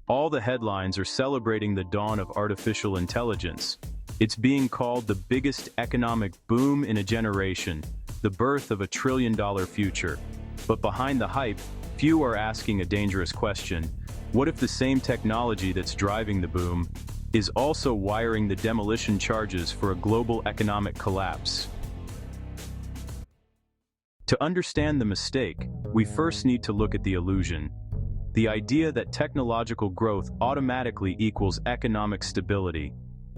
All the headlines are celebrating the dawn of artificial intelligence. It's being called the biggest economic boom in a generation, the birth of a trillion-dollar future. But behind the hype, few are asking a dangerous question. What if the same technology that's driving the boom is also wiring the demolition charges for a global economic collapse? To understand the mistake, we first need to look at the illusion. The idea that technological growth automatically equals economic stability.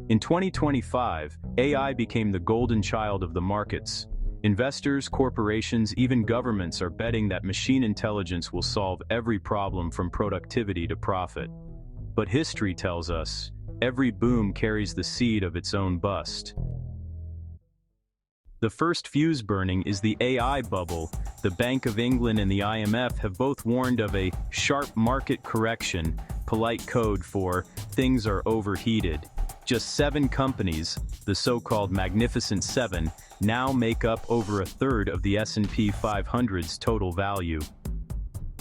In 2025, AI became the golden child of the markets. Investors, corporations, even governments are betting that machine intelligence will solve every problem from productivity to profit. But history tells us, every boom carries the seed of its own bust. The first fuse burning is the AI bubble. The Bank of England and the IMF have both warned of a sharp market correction, polite code for things are overheated. Just 7 companies, the so-called Magnificent Seven, now make up over a third of the S&P 500's total value.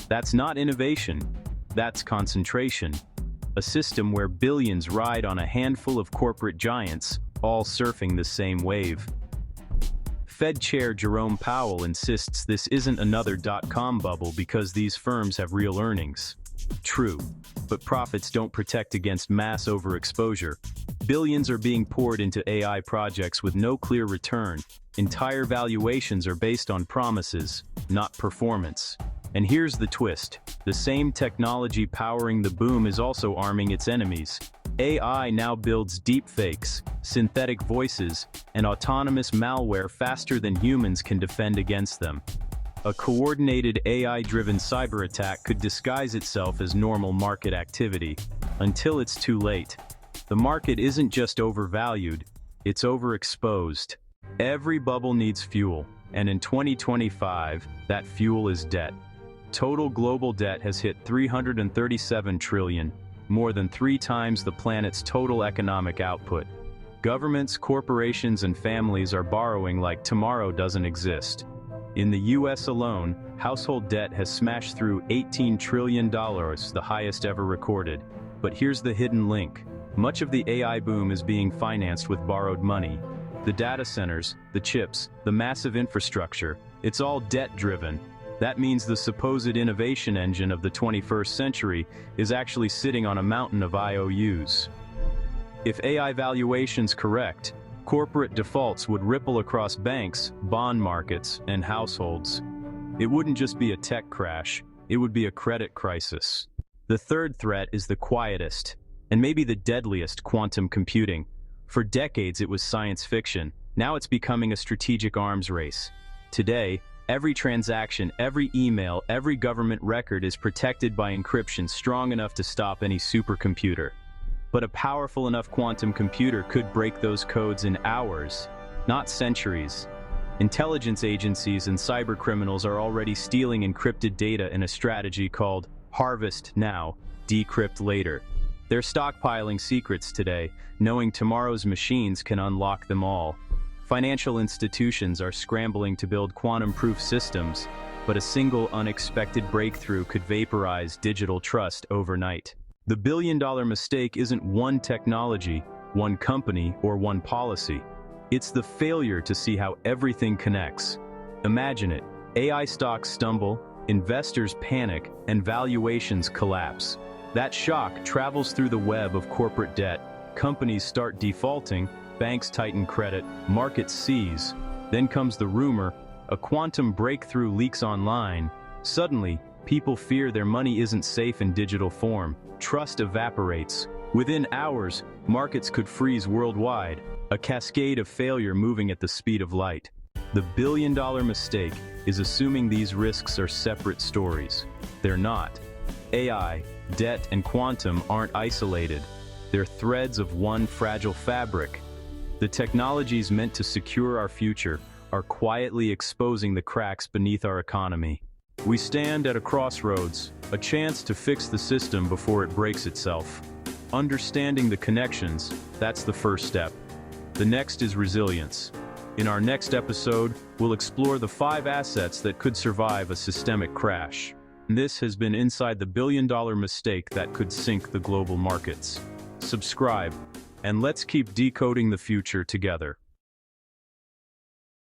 That's not innovation, that's concentration. A system where billions ride on a handful of corporate giants, all surfing the same wave. Fed Chair Jerome Powell insists this isn't another dot-com bubble because these firms have real earnings. True, but profits don't protect against mass overexposure. Billions are being poured into AI projects with no clear return. Entire valuations are based on promises, not performance. And here's the twist. The same technology powering the boom is also arming its enemies. AI now builds deepfakes, synthetic voices, and autonomous malware faster than humans can defend against them. A coordinated AI-driven cyber attack could disguise itself as normal market activity, until it's too late. The market isn't just overvalued, it's overexposed. Every bubble needs fuel, and in 2025, that fuel is debt. Total global debt has hit $337 trillion, more than 3 times the planet's total economic output. Governments, corporations, and families are borrowing like tomorrow doesn't exist. In the US alone, household debt has smashed through $18 trillion, the highest ever recorded. But here's the hidden link. Much of the AI boom is being financed with borrowed money. The data centers, the chips, the massive infrastructure, it's all debt-driven. That means the supposed innovation engine of the 21st century is actually sitting on a mountain of IOUs. If AI valuation's correct, corporate defaults would ripple across banks, bond markets, and households. It wouldn't just be a tech crash, it would be a credit crisis. The third threat is the quietest, and maybe the deadliest: quantum computing. For decades it was science fiction, now it's becoming a strategic arms race. Today, every transaction, every email, every government record is protected by encryption strong enough to stop any supercomputer. But a powerful enough quantum computer could break those codes in hours, not centuries. Intelligence agencies and cybercriminals are already stealing encrypted data in a strategy called harvest now, decrypt later. They're stockpiling secrets today, knowing tomorrow's machines can unlock them all. Financial institutions are scrambling to build quantum-proof systems, but a single unexpected breakthrough could vaporize digital trust overnight. The billion-dollar mistake isn't one technology, one company, or one policy. It's the failure to see how everything connects. Imagine it. AI stocks stumble, investors panic, and valuations collapse. That shock travels through the web of corporate debt. Companies start defaulting, banks tighten credit, markets seize. Then comes the rumor, a quantum breakthrough leaks online. Suddenly, people fear their money isn't safe in digital form. Trust evaporates. Within hours, markets could freeze worldwide, a cascade of failure moving at the speed of light. The billion-dollar mistake is assuming these risks are separate stories. They're not. AI, debt, and quantum aren't isolated. They're threads of one fragile fabric. The technologies meant to secure our future are quietly exposing the cracks beneath our economy. We stand at a crossroads, a chance to fix the system before it breaks itself. Understanding the connections, that's the first step. The next is resilience. In our next episode, we'll explore the 5 assets that could survive a systemic crash. This has been Inside the Billion-Dollar Mistake that could sink the global markets. Subscribe, and let's keep decoding the future together.